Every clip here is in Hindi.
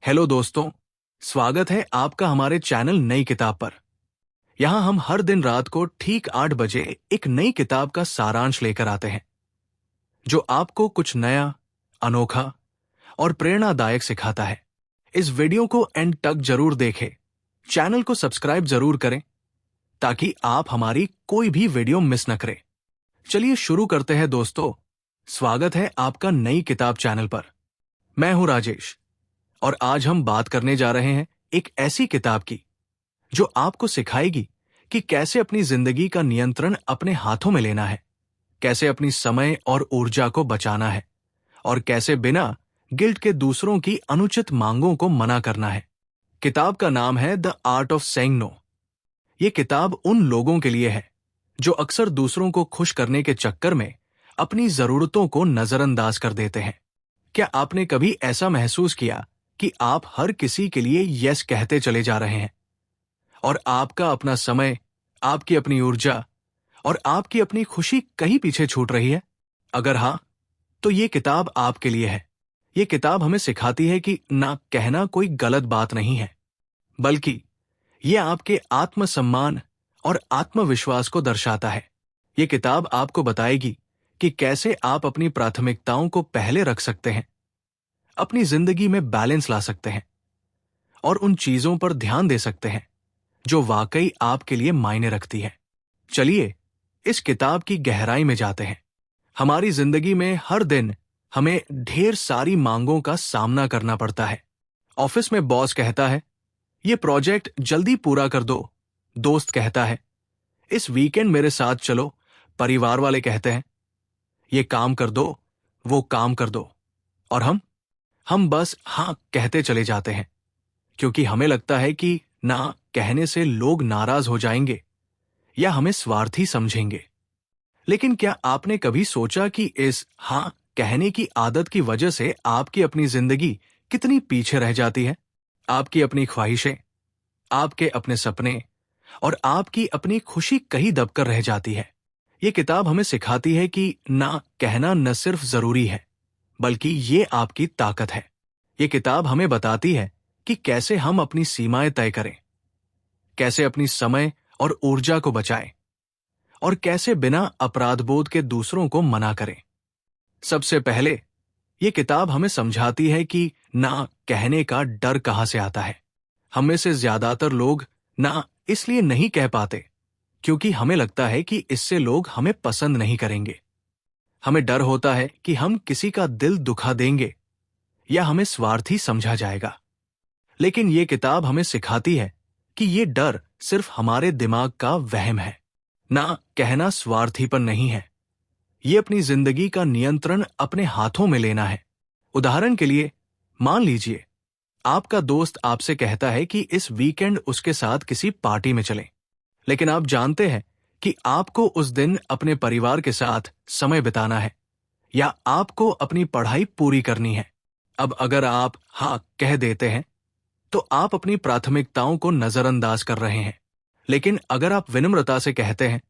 हेलो दोस्तों, स्वागत है आपका हमारे चैनल नई किताब पर। यहाँ हम हर दिन रात को ठीक 8 बजे एक नई किताब का सारांश लेकर आते हैं जो आपको कुछ नया, अनोखा और प्रेरणादायक सिखाता है। इस वीडियो को एंड तक जरूर देखें, चैनल को सब्सक्राइब जरूर करें ताकि आप हमारी कोई भी वीडियो मिस न करें। चलिए शुरू करते हैं दोस्तों। स्वागत है आपका नई किताब चैनल पर। मैं हूं राजेश और आज हम बात करने जा रहे हैं एक ऐसी किताब की जो आपको सिखाएगी कि कैसे अपनी जिंदगी का नियंत्रण अपने हाथों में लेना है, कैसे अपनी समय और ऊर्जा को बचाना है और कैसे बिना गिल्ट के दूसरों की अनुचित मांगों को मना करना है। किताब का नाम है the art of saying no. ये किताब उन लोगों के लिए है जो अक्सर दूसरों को खुश करने के चक्कर में अपनी जरूरतों को नजरअंदाज कर देते हैं। क्या आपने कभी ऐसा महसूस किया कि आप हर किसी के लिए यस कहते चले जा रहे हैं और आपका अपना समय, आपकी अपनी ऊर्जा और आपकी अपनी खुशी कहीं पीछे छूट रही है? अगर हाँ, तो ये किताब आपके लिए है। ये किताब हमें सिखाती है कि ना कहना कोई गलत बात नहीं है, बल्कि ये आपके आत्मसम्मान और आत्मविश्वास को दर्शाता है। ये किताब आपको बताएगी कि कैसे आप अपनी प्राथमिकताओं को पहले रख सकते हैं, अपनी जिंदगी में बैलेंस ला सकते हैं और उन चीजों पर ध्यान दे सकते हैं जो वाकई आपके लिए मायने रखती है। चलिए इस किताब की गहराई में जाते हैं। हमारी जिंदगी में हर दिन हमें ढेर सारी मांगों का सामना करना पड़ता है। ऑफिस में बॉस कहता है, ये प्रोजेक्ट जल्दी पूरा कर दो। दोस्त कहता है, इस वीकेंड मेरे साथ चलो। परिवार वाले कहते हैं, ये काम कर दो, वो काम कर दो। और हम बस हाँ कहते चले जाते हैं क्योंकि हमें लगता है कि ना कहने से लोग नाराज हो जाएंगे या हमें स्वार्थी समझेंगे। लेकिन क्या आपने कभी सोचा कि इस हाँ कहने की आदत की वजह से आपकी अपनी जिंदगी कितनी पीछे रह जाती है? आपकी अपनी ख्वाहिशें, आपके अपने सपने और आपकी अपनी खुशी कहीं दबकर रह जाती है। ये किताब हमें सिखाती है कि ना कहना न सिर्फ जरूरी है, बल्कि ये आपकी ताकत है। ये किताब हमें बताती है कि कैसे हम अपनी सीमाएं तय करें, कैसे अपनी समय और ऊर्जा को बचाएं और कैसे बिना अपराधबोध के दूसरों को मना करें। सबसे पहले ये किताब हमें समझाती है कि ना कहने का डर कहां से आता है। हम में से ज्यादातर लोग ना इसलिए नहीं कह पाते क्योंकि हमें लगता है कि इससे लोग हमें पसंद नहीं करेंगे। हमें डर होता है कि हम किसी का दिल दुखा देंगे या हमें स्वार्थी समझा जाएगा। लेकिन ये किताब हमें सिखाती है कि ये डर सिर्फ हमारे दिमाग का वहम है। ना कहना स्वार्थीपन नहीं है, ये अपनी जिंदगी का नियंत्रण अपने हाथों में लेना है। उदाहरण के लिए, मान लीजिए आपका दोस्त आपसे कहता है कि इस वीकेंड उसके साथ किसी पार्टी में चलें, लेकिन आप जानते हैं कि आपको उस दिन अपने परिवार के साथ समय बिताना है या आपको अपनी पढ़ाई पूरी करनी है। अब अगर आप हाँ कह देते हैं तो आप अपनी प्राथमिकताओं को नजरअंदाज कर रहे हैं। लेकिन अगर आप विनम्रता से कहते हैं,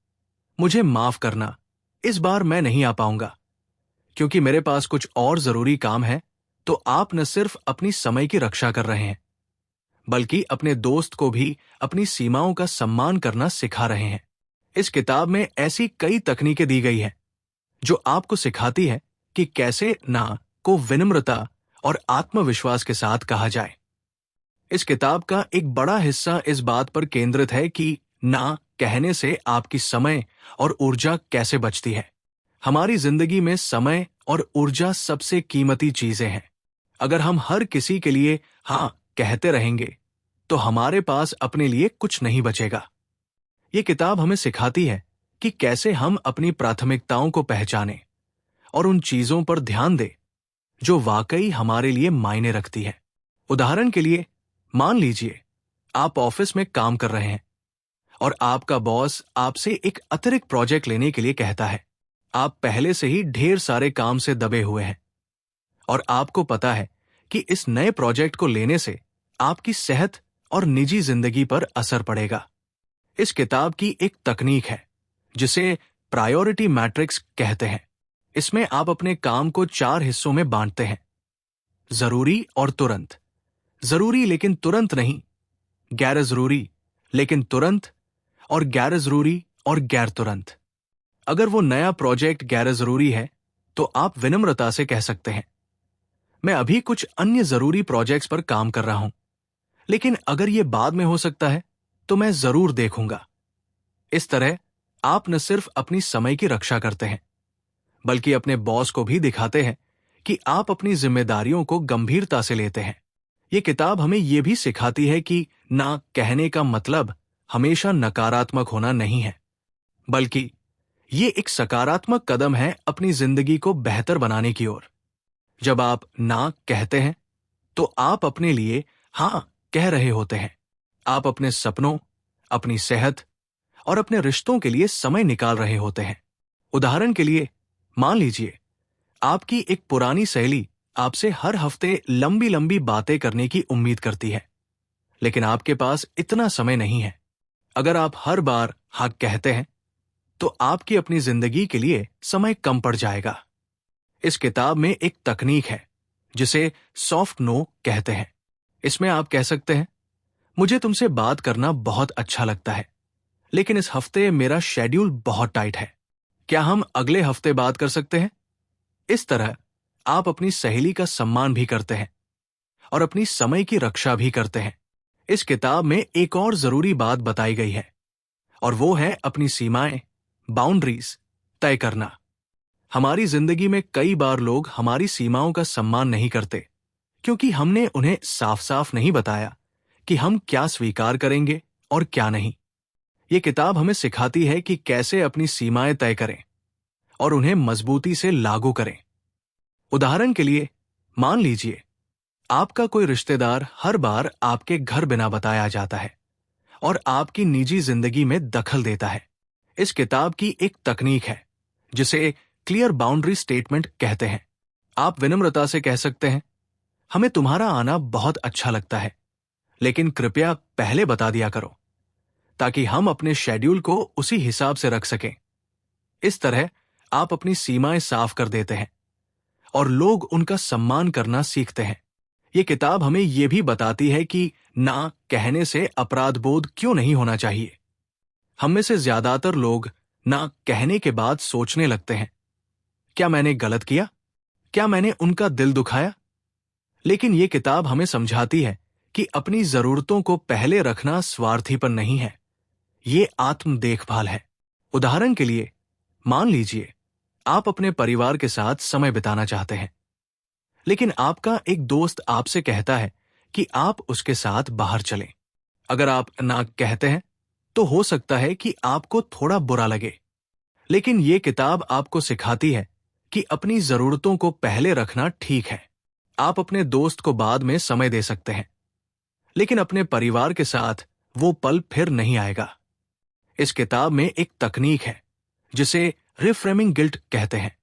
मुझे माफ करना, इस बार मैं नहीं आ पाऊंगा क्योंकि मेरे पास कुछ और जरूरी काम है, तो आप न सिर्फ अपनी समय की रक्षा कर रहे हैं, बल्कि अपने दोस्त को भी अपनी सीमाओं का सम्मान करना सिखा रहे हैं। इस किताब में ऐसी कई तकनीकें दी गई हैं जो आपको सिखाती है कि कैसे ना को विनम्रता और आत्मविश्वास के साथ कहा जाए। इस किताब का एक बड़ा हिस्सा इस बात पर केंद्रित है कि ना कहने से आपकी समय और ऊर्जा कैसे बचती है। हमारी जिंदगी में समय और ऊर्जा सबसे कीमती चीजें हैं। अगर हम हर किसी के लिए हाँ कहते रहेंगे तो हमारे पास अपने लिए कुछ नहीं बचेगा। ये किताब हमें सिखाती है कि कैसे हम अपनी प्राथमिकताओं को पहचानें और उन चीजों पर ध्यान दें जो वाकई हमारे लिए मायने रखती है। उदाहरण के लिए, मान लीजिए आप ऑफिस में काम कर रहे हैं और आपका बॉस आपसे एक अतिरिक्त प्रोजेक्ट लेने के लिए कहता है। आप पहले से ही ढेर सारे काम से दबे हुए हैं और आपको पता है कि इस नए प्रोजेक्ट को लेने से आपकी सेहत और निजी जिंदगी पर असर पड़ेगा। इस किताब की एक तकनीक है जिसे प्रायोरिटी मैट्रिक्स कहते हैं। इसमें आप अपने काम को 4 हिस्सों में बांटते हैं: जरूरी और तुरंत, जरूरी लेकिन तुरंत नहीं, गैर जरूरी लेकिन तुरंत, और गैर जरूरी और गैर तुरंत। अगर वो नया प्रोजेक्ट गैर जरूरी है तो आप विनम्रता से कह सकते हैं, मैं अभी कुछ अन्य जरूरी प्रोजेक्ट्स पर काम कर रहा हूं, लेकिन अगर ये बाद में हो सकता है तो मैं जरूर देखूंगा। इस तरह आप न सिर्फ अपनी समय की रक्षा करते हैं, बल्कि अपने बॉस को भी दिखाते हैं कि आप अपनी जिम्मेदारियों को गंभीरता से लेते हैं। ये किताब हमें यह भी सिखाती है कि ना कहने का मतलब हमेशा नकारात्मक होना नहीं है, बल्कि ये एक सकारात्मक कदम है अपनी जिंदगी को बेहतर बनाने की ओर। जब आप ना कहते हैं तो आप अपने लिए हां कह रहे होते हैं। आप अपने सपनों, अपनी सेहत और अपने रिश्तों के लिए समय निकाल रहे होते हैं। उदाहरण के लिए, मान लीजिए आपकी एक पुरानी सहेली आपसे हर हफ्ते लंबी लंबी बातें करने की उम्मीद करती है, लेकिन आपके पास इतना समय नहीं है। अगर आप हर बार हाँ कहते हैं तो आपकी अपनी जिंदगी के लिए समय कम पड़ जाएगा। इस किताब में एक तकनीक है जिसे सॉफ्ट नो कहते हैं। इसमें आप कह सकते हैं, मुझे तुमसे बात करना बहुत अच्छा लगता है, लेकिन इस हफ्ते मेरा शेड्यूल बहुत टाइट है। क्या हम अगले हफ्ते बात कर सकते हैं? इस तरह आप अपनी सहेली का सम्मान भी करते हैं और अपनी समय की रक्षा भी करते हैं। इस किताब में एक और जरूरी बात बताई गई है, और वो है अपनी सीमाएं, बाउंड्रीज तय करना। हमारी जिंदगी में कई बार लोग हमारी सीमाओं का सम्मान नहीं करते, क्योंकि हमने उन्हें साफ साफ नहीं बताया कि हम क्या स्वीकार करेंगे और क्या नहीं। ये किताब हमें सिखाती है कि कैसे अपनी सीमाएं तय करें और उन्हें मजबूती से लागू करें। उदाहरण के लिए, मान लीजिए आपका कोई रिश्तेदार हर बार आपके घर बिना बताया जाता है और आपकी निजी जिंदगी में दखल देता है। इस किताब की एक तकनीक है जिसे क्लियर बाउंड्री स्टेटमेंट कहते हैं। आप विनम्रता से कह सकते हैं, हमें तुम्हारा आना बहुत अच्छा लगता है, लेकिन कृपया पहले बता दिया करो, ताकि हम अपने शेड्यूल को उसी हिसाब से रख सकें। इस तरह आप अपनी सीमाएं साफ कर देते हैं और लोग उनका सम्मान करना सीखते हैं। ये किताब हमें यह भी बताती है कि ना कहने से अपराध बोध क्यों नहीं होना चाहिए। हम में से ज्यादातर लोग ना कहने के बाद सोचने लगते हैं, क्या मैंने गलत किया? क्या मैंने उनका दिल दुखाया? लेकिन ये किताब हमें समझाती है कि अपनी जरूरतों को पहले रखना स्वार्थीपन नहीं है, ये आत्म देखभाल है। उदाहरण के लिए, मान लीजिए आप अपने परिवार के साथ समय बिताना चाहते हैं, लेकिन आपका एक दोस्त आपसे कहता है कि आप उसके साथ बाहर चलें। अगर आप ना कहते हैं तो हो सकता है कि आपको थोड़ा बुरा लगे, लेकिन ये किताब आपको सिखाती है कि अपनी जरूरतों को पहले रखना ठीक है। आप अपने दोस्त को बाद में समय दे सकते हैं, लेकिन अपने परिवार के साथ वो पल फिर नहीं आएगा। इस किताब में एक तकनीक है जिसे रिफ्रेमिंग गिल्ट कहते हैं।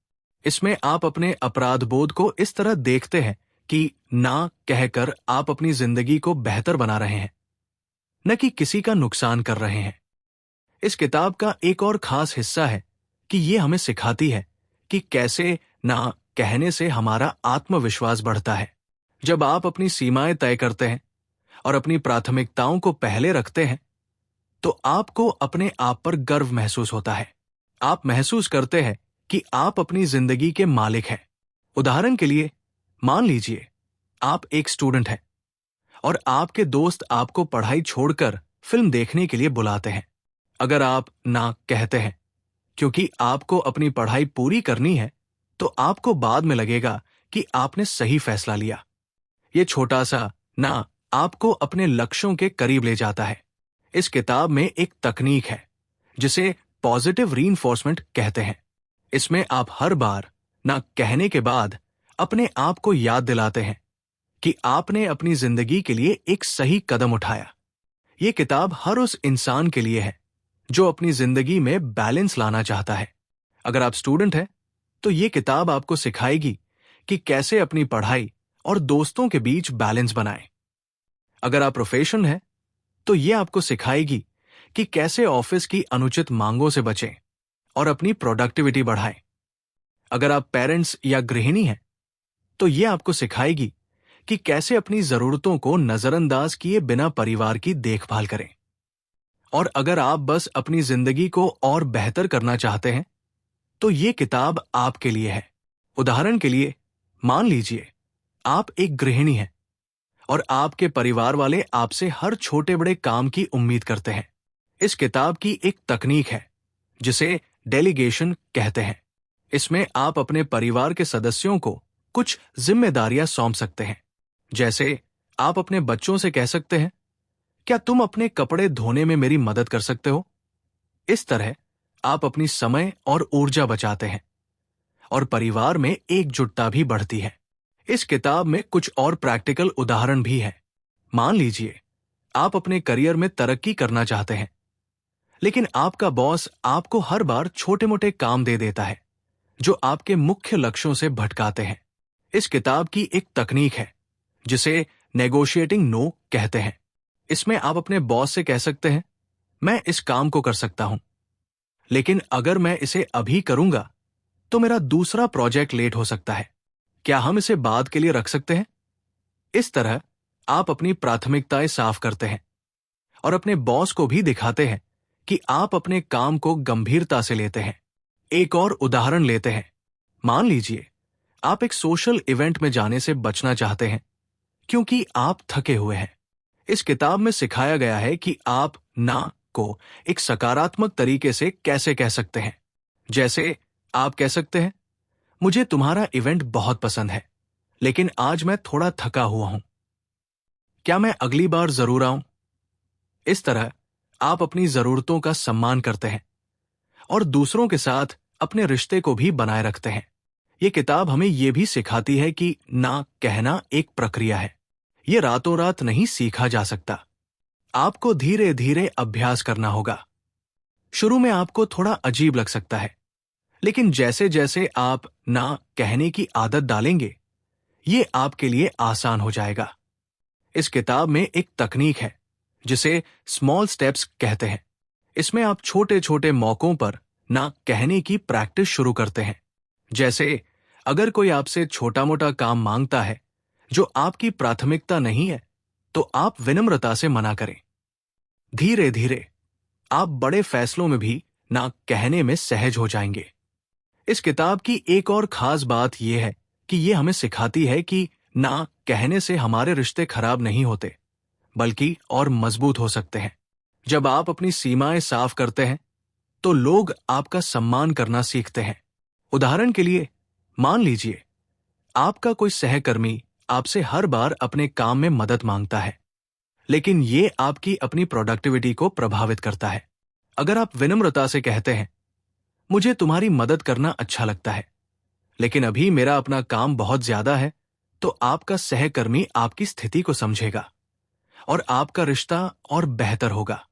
इसमें आप अपने अपराध बोध को इस तरह देखते हैं कि ना कहकर आप अपनी जिंदगी को बेहतर बना रहे हैं, न कि किसी का नुकसान कर रहे हैं। इस किताब का एक और खास हिस्सा है कि ये हमें सिखाती है कि कैसे ना कहने से हमारा आत्मविश्वास बढ़ता है। जब आप अपनी सीमाएं तय करते हैं और अपनी प्राथमिकताओं को पहले रखते हैं, तो आपको अपने आप पर गर्व महसूस होता है। आप महसूस करते हैं कि आप अपनी जिंदगी के मालिक हैं। उदाहरण के लिए, मान लीजिए आप एक स्टूडेंट हैं और आपके दोस्त आपको पढ़ाई छोड़कर फिल्म देखने के लिए बुलाते हैं। अगर आप ना कहते हैं क्योंकि आपको अपनी पढ़ाई पूरी करनी है, तो आपको बाद में लगेगा कि आपने सही फैसला लिया। ये छोटा सा ना आपको अपने लक्ष्यों के करीब ले जाता है। इस किताब में एक तकनीक है जिसे पॉजिटिव रीइंफोर्समेंट कहते हैं। इसमें आप हर बार ना कहने के बाद अपने आप को याद दिलाते हैं कि आपने अपनी जिंदगी के लिए एक सही कदम उठाया। ये किताब हर उस इंसान के लिए है जो अपनी जिंदगी में बैलेंस लाना चाहता है। अगर आप स्टूडेंट हैं, तो ये किताब आपको सिखाएगी कि कैसे अपनी पढ़ाई और दोस्तों के बीच बैलेंस बनाएं। अगर आप प्रोफेशनल हैं, तो ये आपको सिखाएगी कि कैसे ऑफिस की अनुचित मांगों से बचें और अपनी प्रोडक्टिविटी बढ़ाएं। अगर आप पेरेंट्स या गृहिणी हैं, तो ये आपको सिखाएगी कि कैसे अपनी जरूरतों को नजरअंदाज किए बिना परिवार की देखभाल करें। और अगर आप बस अपनी जिंदगी को और बेहतर करना चाहते हैं तो ये किताब आपके लिए है। उदाहरण के लिए, मान लीजिए आप एक गृहिणी हैं और आपके परिवार वाले आपसे हर छोटे बड़े काम की उम्मीद करते हैं। इस किताब की एक तकनीक है जिसे डेलीगेशन कहते हैं। इसमें आप अपने परिवार के सदस्यों को कुछ जिम्मेदारियां सौंप सकते हैं। जैसे आप अपने बच्चों से कह सकते हैं, क्या तुम अपने कपड़े धोने में मेरी मदद कर सकते हो? इस तरह आप अपनी समय और ऊर्जा बचाते हैं और परिवार में एकजुटता भी बढ़ती है। इस किताब में कुछ और प्रैक्टिकल उदाहरण भी हैं। मान लीजिए आप अपने करियर में तरक्की करना चाहते हैं, लेकिन आपका बॉस आपको हर बार छोटे मोटे काम दे देता है जो आपके मुख्य लक्ष्यों से भटकाते हैं। इस किताब की एक तकनीक है जिसे नेगोशिएटिंग नो कहते हैं। इसमें आप अपने बॉस से कह सकते हैं, मैं इस काम को कर सकता हूं, लेकिन अगर मैं इसे अभी करूंगा तो मेरा दूसरा प्रोजेक्ट लेट हो सकता है। क्या हम इसे बाद के लिए रख सकते हैं? इस तरह आप अपनी प्राथमिकताएं साफ करते हैं और अपने बॉस को भी दिखाते हैं कि आप अपने काम को गंभीरता से लेते हैं। एक और उदाहरण लेते हैं। मान लीजिए आप एक सोशल इवेंट में जाने से बचना चाहते हैं क्योंकि आप थके हुए हैं। इस किताब में सिखाया गया है कि आप ना को एक सकारात्मक तरीके से कैसे कह सकते हैं। जैसे आप कह सकते हैं, मुझे तुम्हारा इवेंट बहुत पसंद है, लेकिन आज मैं थोड़ा थका हुआ हूं। क्या मैं अगली बार जरूर आऊं? इस तरह आप अपनी जरूरतों का सम्मान करते हैं और दूसरों के साथ अपने रिश्ते को भी बनाए रखते हैं। ये किताब हमें यह भी सिखाती है कि ना कहना एक प्रक्रिया है। ये रातों रात नहीं सीखा जा सकता। आपको धीरे धीरे अभ्यास करना होगा। शुरू में आपको थोड़ा अजीब लग सकता है, लेकिन जैसे जैसे आप ना कहने की आदत डालेंगे, ये आपके लिए आसान हो जाएगा। इस किताब में एक तकनीक है जिसे स्मॉल स्टेप्स कहते हैं। इसमें आप छोटे छोटे मौकों पर ना कहने की प्रैक्टिस शुरू करते हैं। जैसे अगर कोई आपसे छोटा मोटा काम मांगता है जो आपकी प्राथमिकता नहीं है, तो आप विनम्रता से मना करें। धीरे धीरे आप बड़े फैसलों में भी ना कहने में सहज हो जाएंगे। इस किताब की एक और खास बात यह है कि यह हमें सिखाती है कि ना कहने से हमारे रिश्ते खराब नहीं होते, बल्कि और मजबूत हो सकते हैं। जब आप अपनी सीमाएं साफ करते हैं तो लोग आपका सम्मान करना सीखते हैं। उदाहरण के लिए, मान लीजिए आपका कोई सहकर्मी आपसे हर बार अपने काम में मदद मांगता है, लेकिन ये आपकी अपनी प्रोडक्टिविटी को प्रभावित करता है। अगर आप विनम्रता से कहते हैं, मुझे तुम्हारी मदद करना अच्छा लगता है, लेकिन अभी मेरा अपना काम बहुत ज्यादा है, तो आपका सहकर्मी आपकी स्थिति को समझेगा और आपका रिश्ता और बेहतर होगा।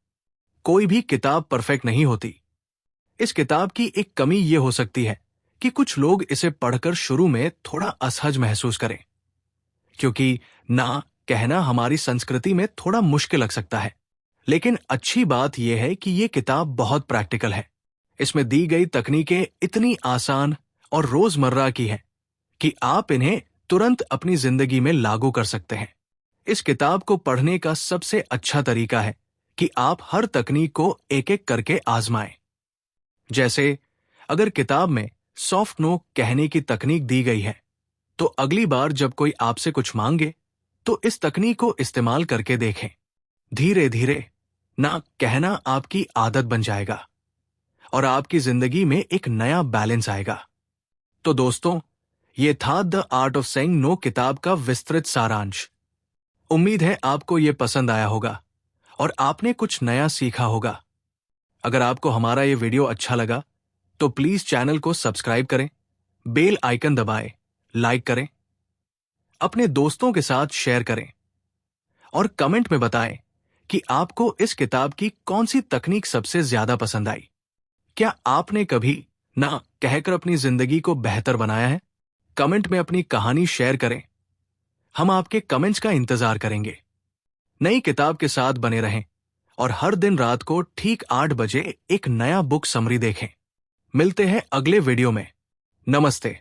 कोई भी किताब परफेक्ट नहीं होती। इस किताब की एक कमी यह हो सकती है कि कुछ लोग इसे पढ़कर शुरू में थोड़ा असहज महसूस करें, क्योंकि ना कहना हमारी संस्कृति में थोड़ा मुश्किल लग सकता है। लेकिन अच्छी बात यह है कि यह किताब बहुत प्रैक्टिकल है। इसमें दी गई तकनीकें इतनी आसान और रोजमर्रा की हैं कि आप इन्हें तुरंत अपनी जिंदगी में लागू कर सकते हैं। इस किताब को पढ़ने का सबसे अच्छा तरीका है कि आप हर तकनीक को एक एक करके आजमाएं। जैसे अगर किताब में सॉफ्ट नो कहने की तकनीक दी गई है, तो अगली बार जब कोई आपसे कुछ मांगे तो इस तकनीक को इस्तेमाल करके देखें। धीरे धीरे ना कहना आपकी आदत बन जाएगा और आपकी जिंदगी में एक नया बैलेंस आएगा। तो दोस्तों, ये था the art of saying no किताब का विस्तृत सारांश। उम्मीद है आपको ये पसंद आया होगा और आपने कुछ नया सीखा होगा। अगर आपको हमारा ये वीडियो अच्छा लगा तो प्लीज चैनल को सब्सक्राइब करें, बेल आइकन दबाएं, लाइक करें, अपने दोस्तों के साथ शेयर करें और कमेंट में बताएं कि आपको इस किताब की कौन सी तकनीक सबसे ज्यादा पसंद आई। क्या आपने कभी ना कहकर अपनी जिंदगी को बेहतर बनाया है? कमेंट में अपनी कहानी शेयर करें। हम आपके कमेंट्स का इंतजार करेंगे। नई किताब के साथ बने रहें और हर दिन रात को ठीक 8 बजे एक नया बुक समरी देखें। मिलते हैं अगले वीडियो में। नमस्ते।